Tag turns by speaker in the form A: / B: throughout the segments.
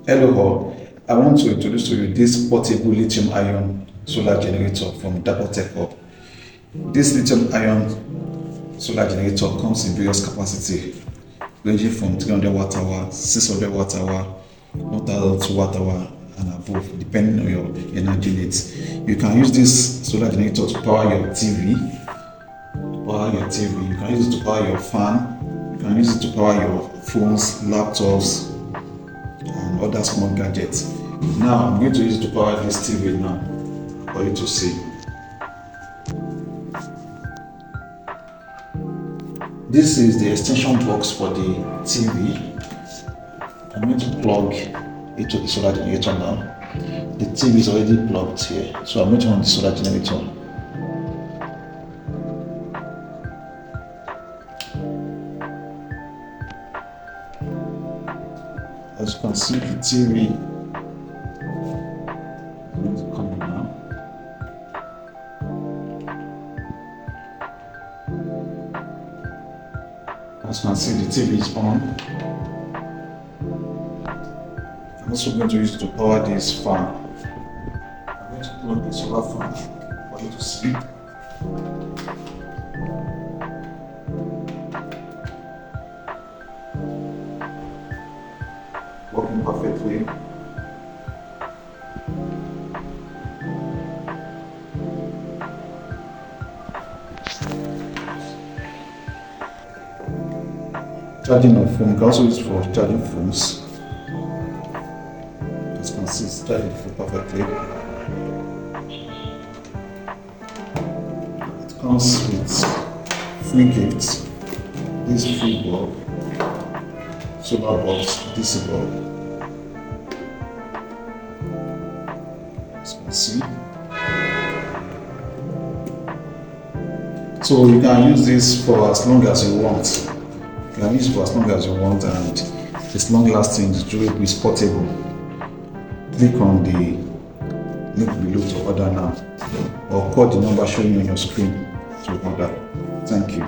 A: Hello all, I want to introduce to you this portable lithium-ion solar generator from Darbot. This lithium-ion solar generator comes in various capacity ranging from 300 watt hour, 600 watt hour, 1002 watt hour and above depending on your energy needs. You can use this solar generator to power your TV, you can use it to power your fan, you can use it to power your phones, laptops and other small gadgets. Now I'm going to use it to power this TV now for you to see. This is the extension box for the TV. I'm going to plug it to the solar generator now. The TV is already plugged here, so I'm going to on the solar generator. As you can see, the TV is going to come in now. As you can see, the TV is on. I'm also going to use it to power this fan. I'm going to plug the solar fan for you to see. Working perfectly. Charging of phone, you can also use it for charging phones. As you can see, it's charging the phone perfectly. It comes with free gifts. This free bulb, solar box, DC bulb. As you can see. So you can use this for as long as you want. You can use it for as long as you want, and it's long lasting, it's durable, it's portable. Click on the link below to order now, or call the number showing on your screen to order. Thank you.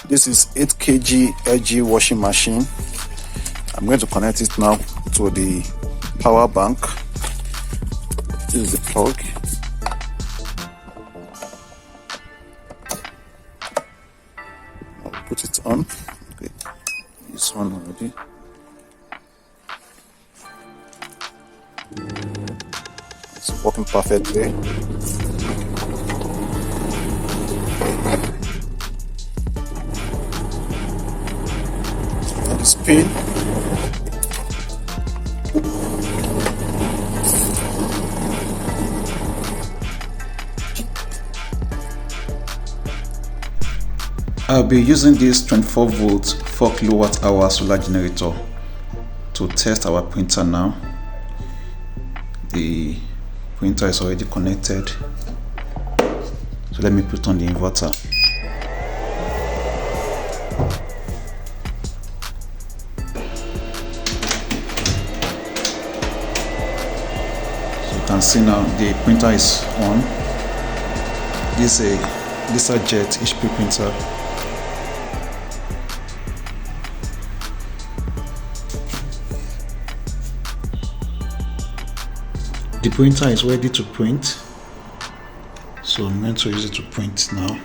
A: This is 8 kg LG washing machine. I'm going to connect it now to the power bank. This is the plug. I'll put it on. Okay, it's on already. It's working perfectly. Spin. I'll be using this 24 volt 4 kilowatt hour solar generator to test our printer now. The printer is already connected, so let me put on the inverter. You can see now the printer is on. This is a LaserJet HP printer. The printer is ready to print, so I'm going to use it to print now.